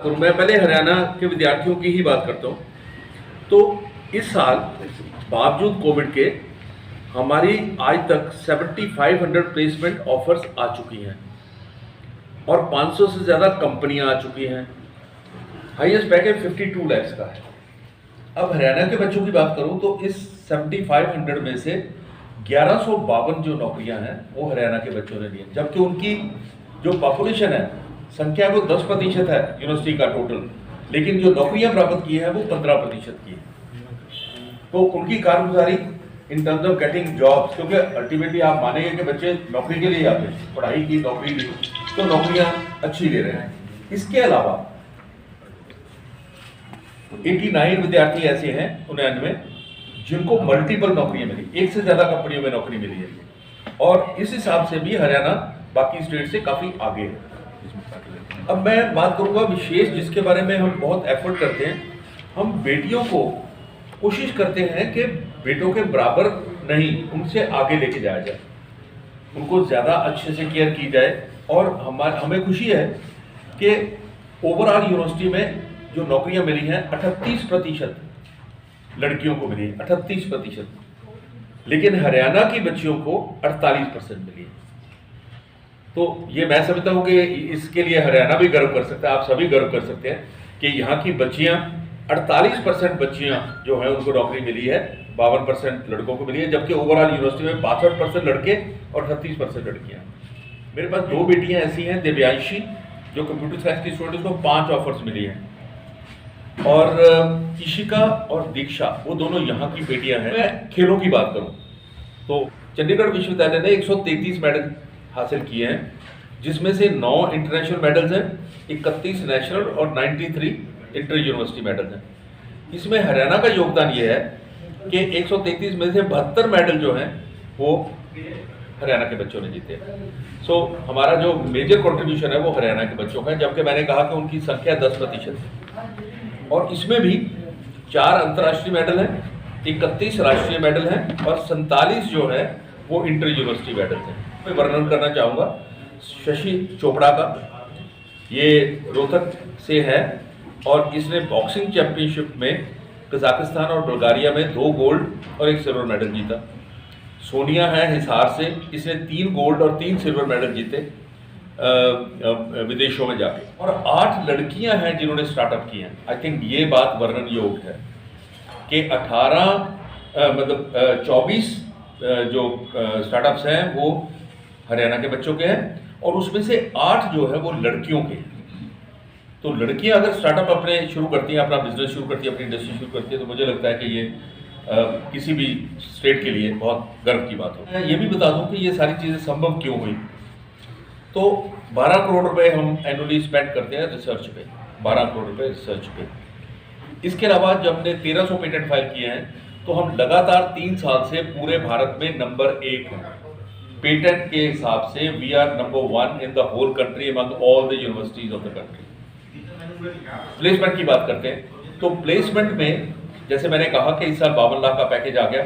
करूँ, मैं पहले हरियाणा के विद्यार्थियों की ही बात करता हूँ। तो इस साल बावजूद कोविड के हमारी आज तक 7500 प्लेसमेंट ऑफर्स आ चुकी हैं और 500 से ज़्यादा कंपनियां आ चुकी हैं। हाईएस्ट पैकेज 52 लाख का है। अब हरियाणा के बच्चों की बात करूं तो इस 7500 में से 1152 जो नौकरियां हैं वो हरियाणा के बच्चों ने ली हैं, जबकि उनकी जो पॉपुलेशन है, संख्या वो 10% है यूनिवर्सिटी का टोटल, लेकिन जो नौकरियां प्राप्त की है वो 15% की है। तो उनकी कारगुजारी in terms of getting jobs, क्योंकि अल्टीमेटली आप मानेंगे कि बच्चे नौकरी के लिए आते हैं, पढ़ाई की नौकरी की, तो नौकरियां अच्छी ले रहे हैं। इसके अलावा 89 विद्यार्थी ऐसे हैं 99 जिनको मल्टीपल नौकरियां मिली, एक से ज्यादा कंपनियों में नौकरी मिली है, और इस हिसाब से भी हरियाणा बाकी स्टेट से काफी आगे है। अब मैं बात करूंगा विशेष जिसके बारे में हम बहुत एफर्ट करते हैं। हम बेटियों को कोशिश करते हैं कि बेटों के बराबर नहीं, उनसे आगे लेके जाया जाए, उनको ज़्यादा अच्छे से केयर की जाए। और हमें खुशी है कि ओवरऑल यूनिवर्सिटी में जो नौकरियां मिली हैं 38% लड़कियों को मिली है, 38%, लेकिन हरियाणा की बच्चियों को 48% मिली है। तो ये मैं समझता हूँ कि इसके लिए हरियाणा भी गर्व कर सकता है, आप सभी गर्व कर सकते हैं कि यहाँ की बच्चियाँ 48% बच्चियाँ जो हैं उनको नौकरी मिली है, 52% लड़कों को मिली है, जबकि ओवरऑल यूनिवर्सिटी में 62% लड़के और 38% लड़कियाँ। मेरे पास 2 बेटियाँ ऐसी हैं, दिव्यांशी जो कंप्यूटर साइंस की स्टूडेंट, उसको 5 ऑफर्स मिली हैं, और ईशिका और दीक्षा वो दोनों यहाँ की बेटियाँ हैं। मैं खेलों की बात करूँ तो चंडीगढ़ विश्वविद्यालय ने 133 मेडल हासिल किए हैं, जिसमें से 9 इंटरनेशनल मेडल्स हैं, 31 नेशनल और 93 इंटर यूनिवर्सिटी मेडल हैं। इसमें हरियाणा का योगदान ये है कि 133 में से 72 मेडल जो हैं वो हरियाणा के बच्चों ने जीते। सो हमारा जो मेजर कंट्रीब्यूशन है वो हरियाणा के बच्चों का है, जबकि मैंने कहा कि उनकी संख्या 10% है। और इसमें भी 4 अंतर्राष्ट्रीय मेडल हैं, 31 राष्ट्रीय मेडल हैं और 47 जो है वो इंटर यूनिवर्सिटी मेडल हैं। मैं वर्णन करना चाहूँगा शशि चोपड़ा का, ये रोहतक से है और इसने बॉक्सिंग चैंपियनशिप में कजाकिस्तान और बुल्गारिया में 2 गोल्ड और 1 सिल्वर मेडल जीता। सोनिया है हिसार से, इसने 3 गोल्ड और 3 सिल्वर मेडल जीते विदेशों में जाके। और 8 लड़कियां हैं जिन्होंने स्टार्टअप किए हैं। आई थिंक ये बात वर्णन योग्य है कि 24 जो स्टार्टअप्स हैं वो हरियाणा के बच्चों के हैं, और उसमें से 8 जो है वो लड़कियों के हैं। तो लड़कियां अगर स्टार्टअप अपने शुरू करती हैं, अपना बिजनेस शुरू करती हैं, अपनी इंडस्ट्री शुरू करती है, तो मुझे लगता है कि ये किसी भी स्टेट के लिए बहुत गर्व की बात हो। मैं ये भी बता दूं कि ये सारी चीज़ें संभव क्यों हुई। तो 12 करोड़ रुपए हम एनुअली स्पेंड करते हैं रिसर्च पे, 12 करोड़ रुपए रिसर्च पे। इसके अलावा जब हमने 1300 पेटेंट फाइल किए हैं, तो हम लगातार 3 साल से पूरे भारत में नंबर 1 हैं पेटेंट के हिसाब से। We are number 1 in the whole country among all the universities of the country. Placement की बात करते हैं तो प्लेसमेंट में जैसे मैंने कहा कि इस साल 52 लाख का पैकेज आ गया।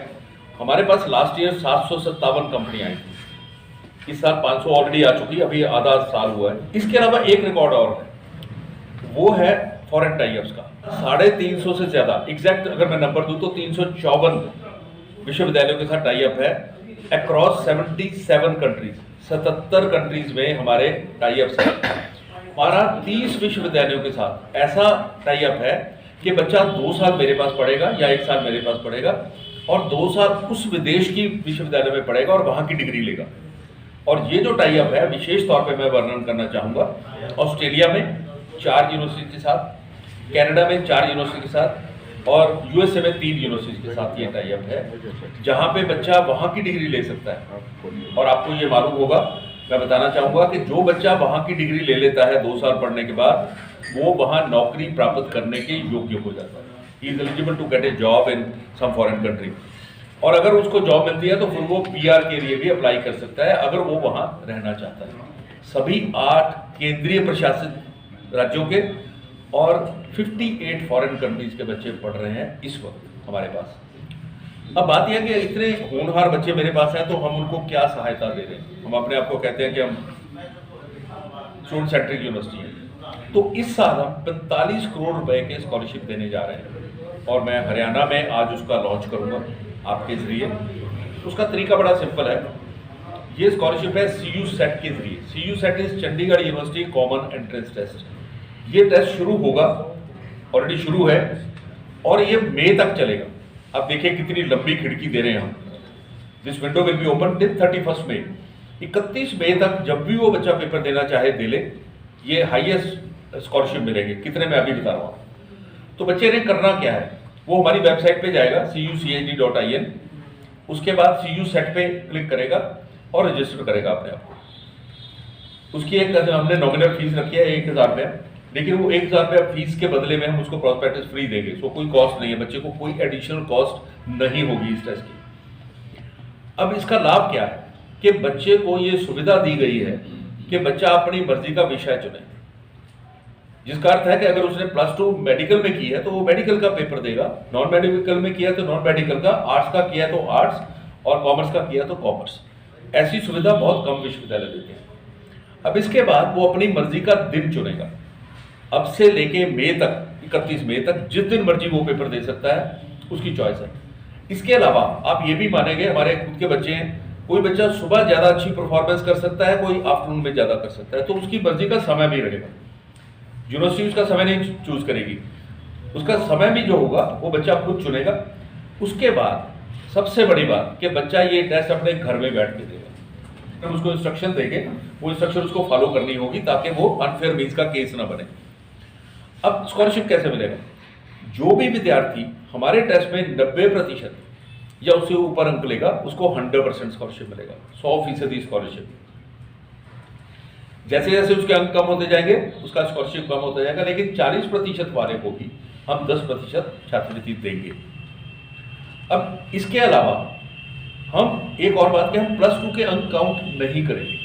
हमारे पास लास्ट ईयर 757 कंपनी आई थी, इस साल 500 ऑलरेडी आ चुकी है, अभी आधा साल हुआ है। इसके अलावा एक रिकॉर्ड और है, वो है फॉरेन टाइप्स का। 350 से ज्यादा, एग्जैक्ट अगर मैं नंबर दूं तो 354 विश्वविद्यालयों के साथ टाई अप है अक्रॉस 77 कंट्रीज। 77 कंट्रीज में हमारे टाई अप्स हैं। हमारा 30 विश्वविद्यालयों के साथ ऐसा टाई अप है कि बच्चा 2 साल मेरे पास पढ़ेगा या 1 साल मेरे पास पढ़ेगा, और 2 साल उस विदेश की विश्वविद्यालय में पढ़ेगा और वहां की डिग्री लेगा। और ये जो टाई अप है विशेष तौर पे मैं वर्णन करना चाहूँगा, ऑस्ट्रेलिया में 4 यूनिवर्सिटी के साथ, कनाडा में 4 यूनिवर्सिटी के साथ, और यूएसए में 3 यूनिवर्सिटी के साथ ये टाई अप है, जहाँ पे बच्चा वहाँ की डिग्री ले सकता है। और आपको ये मालूम होगा, मैं बताना चाहूँगा कि जो बच्चा वहाँ की डिग्री ले लेता है 2 साल पढ़ने के बाद, वो वहाँ नौकरी प्राप्त करने के योग्य हो जाता है। He is eligible to get a job in some foreign country. और अगर उसको जॉब मिलती है तो फिर वो पीआर के लिए भी अप्लाई कर सकता है अगर वो वहाँ रहना चाहता है। सभी 8 केंद्रीय प्रशासित राज्यों के और 58 फॉरेन कंट्रीज के बच्चे पढ़ रहे हैं इस वक्त हमारे पास। अब बात यह है कि इतने होनहार बच्चे मेरे पास हैं, तो हम उनको क्या सहायता दे रहे हैं। हम अपने आप को कहते हैं कि हम स्टूडेंट सेंट्रिक यूनिवर्सिटी है, तो इस साल हम 45 करोड़ रुपए के स्कॉलरशिप देने जा रहे हैं और मैं हरियाणा में आज उसका लॉन्च करूंगा आपके जरिए। उसका तरीका बड़ा सिंपल है। ये स्कॉलरशिप है CU सेट के जरिए। CU set is Chandigarh university common entrance test. ये टेस्ट शुरू होगा, ऑलरेडी शुरू है और ये मई तक चलेगा। अब देखिए कितनी लंबी खिड़की दे रहे हैं हम। This window will be open till 31 मई। 31 मई तक जब भी वो बच्चा पेपर देना चाहे दे ले। ये हाईएस्ट स्कॉलरशिप मिलेंगे, कितने मैं अभी बता रहा हूँ। तो बच्चे ने करना क्या है, वो हमारी वेबसाइट पे जाएगा cuchd.in। उसके बाद CU सेट पे क्लिक करेगा और रजिस्टर करेगा अपने आप को। उसकी एक हमने नॉमिनल फीस रखी है 1000 रुपया, लेकिन वो 1000 रुपया फीस के बदले में हम उसको प्रॉस्पेक्टस फ्री देंगे। सो कोई कॉस्ट नहीं है, बच्चे को कोई एडिशनल कॉस्ट नहीं होगी इस टेस्ट की। अब इसका लाभ क्या है कि बच्चे को ये सुविधा दी गई है कि बच्चा अपनी मर्जी का विषय चुने, जिसका अर्थ है कि अगर उसने +2 मेडिकल में की है तो वो मेडिकल का पेपर देगा, नॉन मेडिकल में किया तो नॉन मेडिकल का, आर्ट्स का किया तो आर्ट्स और कॉमर्स का किया तो कॉमर्स। ऐसी सुविधा बहुत कम विश्वविद्यालय देते हैं। अब इसके बाद वो अपनी मर्जी का दिन चुनेगा। अब से लेके मई तक, 31 मई तक जिस दिन मर्जी वो पेपर दे सकता है, उसकी चॉइस है। इसके अलावा आप ये भी मानेंगे, हमारे खुद के बच्चे हैं, कोई बच्चा सुबह ज्यादा अच्छी परफॉर्मेंस कर सकता है, कोई आफ्टरनून में ज्यादा कर सकता है, तो उसकी मर्जी का समय भी रहेगा। यूनिवर्सिटी उसका समय नहीं चूज करेगी, उसका समय भी जो होगा वो बच्चा खुद चुनेगा। उसके बाद सबसे बड़ी बात कि बच्चा ये टेस्ट अपने घर में बैठ के देगा। हम उसको इंस्ट्रक्शन देंगे, वो इंस्ट्रक्शन उसको फॉलो करनी होगी ताकि वो अनफेयर मीन्स का केस ना बने। अब स्कॉलरशिप कैसे मिलेगा? जो भी विद्यार्थी हमारे टेस्ट में 90% या उससे ऊपर अंक लेगा, उसको 100% स्कॉलरशिप मिलेगा, 100% स्कॉलरशिप। जैसे जैसे उसके अंक कम होते जाएंगे उसका स्कॉलरशिप कम होता जाएगा, लेकिन 40% वाले को भी हम 10% छात्रवृत्ति देंगे। अब इसके अलावा हम एक और बात कि हम +2 के अंक काउंट नहीं करेंगे।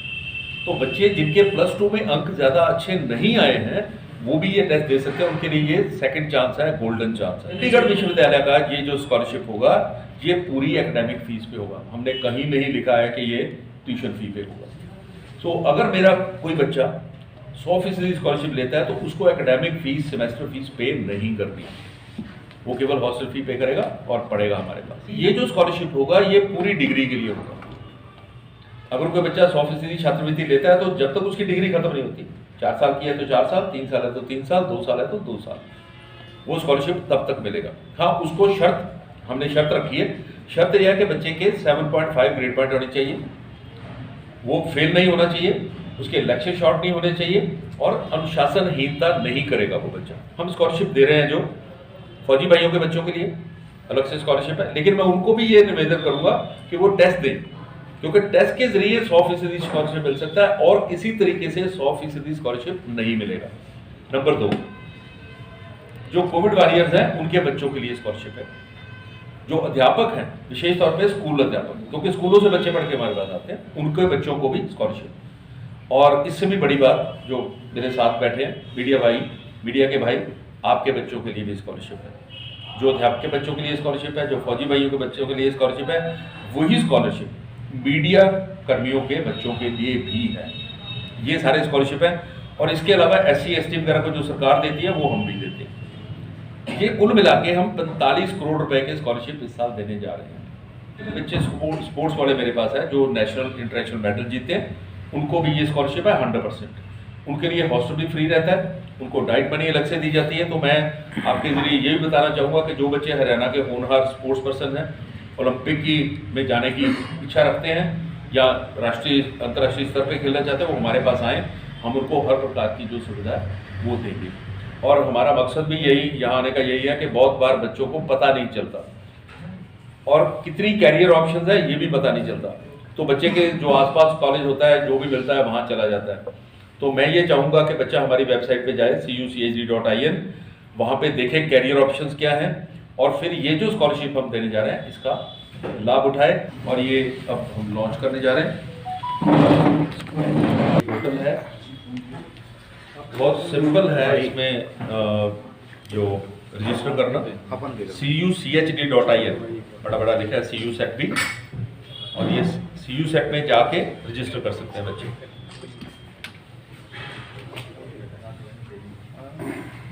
तो बच्चे जिनके +2 में अंक ज्यादा अच्छे नहीं आए हैं वो भी ये टेस्ट दे सकते हैं, उनके लिए ये सेकंड चांस है, गोल्डन चांस है। चंडीगढ़ विश्वविद्यालय का ये जो स्कॉलरशिप होगा ये पूरी एकेडमिक फीस पे होगा। हमने कहीं नहीं लिखा है कि ये ट्यूशन फी पे होगा। सो अगर मेरा कोई बच्चा 100% स्कॉलरशिप लेता है तो उसको एकेडमिक फीस, सेमेस्टर फीस पे नहीं करनी, वो केवल हॉस्टल फी पे करेगा और पढ़ेगा हमारे पास। ये जो स्कॉलरशिप होगा ये पूरी डिग्री के लिए होगा। अगर कोई बच्चा 100% छात्रवृत्ति लेता है तो जब तक उसकी डिग्री खत्म नहीं होती, 4 साल की है तो 4 साल, 3 साल है तो 3 साल, 2 साल है तो 2 साल, वो स्कॉलरशिप तब तक मिलेगा। हाँ, उसको हमने शर्त रखी है। शर्त यह है कि बच्चे के 7.5 ग्रेड पॉइंट होने चाहिए, वो फेल नहीं होना चाहिए, उसके लेक्चर शॉर्ट नहीं होने चाहिए और अनुशासनहीनता नहीं करेगा वो बच्चा। हम स्कॉलरशिप दे रहे हैं जो फौजी भाइयों के बच्चों के लिए अलग से स्कॉलरशिप है, लेकिन मैं उनको भी ये निवेदन करूंगा कि वो टेस्ट दें, क्योंकि टेस्ट के जरिए 100% स्कॉलरशिप मिल सकता है और किसी तरीके से 100% स्कॉलरशिप नहीं मिलेगा। नंबर 2, जो कोविड वॉरियर्स हैं उनके बच्चों के लिए स्कॉलरशिप है। जो अध्यापक हैं, विशेष तौर पे स्कूल अध्यापक, क्योंकि स्कूलों से बच्चे पढ़ के हमारे पास आते हैं, उनके बच्चों को भी स्कॉलरशिप। और इससे भी बड़ी बात, जो मेरे साथ बैठे हैं मीडिया के भाई, आपके बच्चों के लिए भी स्कॉलरशिप है। जो अध्यापक के बच्चों के लिए स्कॉलरशिप है, जो फौजी भाइयों के बच्चों के लिए स्कॉलरशिप है, वही स्कॉलरशिप मीडिया कर्मियों के बच्चों के लिए भी है। ये सारे स्कॉलरशिप हैं। और इसके अलावा SC ST वगैरह को जो सरकार देती है वो हम भी देते हैं। ये कुल मिला के हम 45 करोड़ रुपए के स्कॉलरशिप इस साल देने जा रहे हैं। बच्चे स्पोर्ट्स वाले मेरे पास है जो नेशनल इंटरनेशनल मेडल जीते हैं, उनको भी ये स्कॉलरशिप है 100%। उनके लिए हॉस्टल भी फ्री रहता है, उनको डाइट मनी अलग से दी जाती है। तो मैं आपके जरिए ये भी बताना चाहूँगा कि जो बच्चे हरियाणा के होनहार स्पोर्ट्स पर्सन हैं, ओलंपिक में जाने की इच्छा रखते हैं या राष्ट्रीय अंतर्राष्ट्रीय स्तर पे खेलना चाहते हैं, वो हमारे पास आएँ, हम उनको हर प्रकार की जो सुविधा है वो देंगे। और हमारा मकसद भी यही, यहाँ आने का यही है कि बहुत बार बच्चों को पता नहीं चलता और कितनी कैरियर ऑप्शंस है ये भी पता नहीं चलता। तो बच्चे के जो आसपास कॉलेज होता है, जो भी मिलता है वहाँ चला जाता है। तो मैं ये चाहूँगा कि बच्चा हमारी वेबसाइट पे जाए cuchd.in, वहाँ पे देखे कैरियर ऑप्शंस क्या हैं और फिर ये जो स्कॉलरशिप हम देने जा रहे हैं इसका लाभ उठाए। और ये अब हम लॉन्च करने जा रहे हैं। पोर्टल है, बहुत सिंपल है, इसमें जो रजिस्टर करना cuchd.in बड़ा लिखा है CU सेट भी, और ये CU सेट में जाके रजिस्टर कर सकते हैं बच्चे।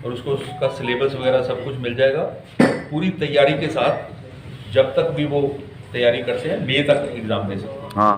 और उसको उसका सिलेबस वगैरह सब कुछ मिल जाएगा पूरी तैयारी के साथ। जब तक भी वो तैयारी करते हैं मई तक एग्ज़ाम दे सकते हैं। हाँ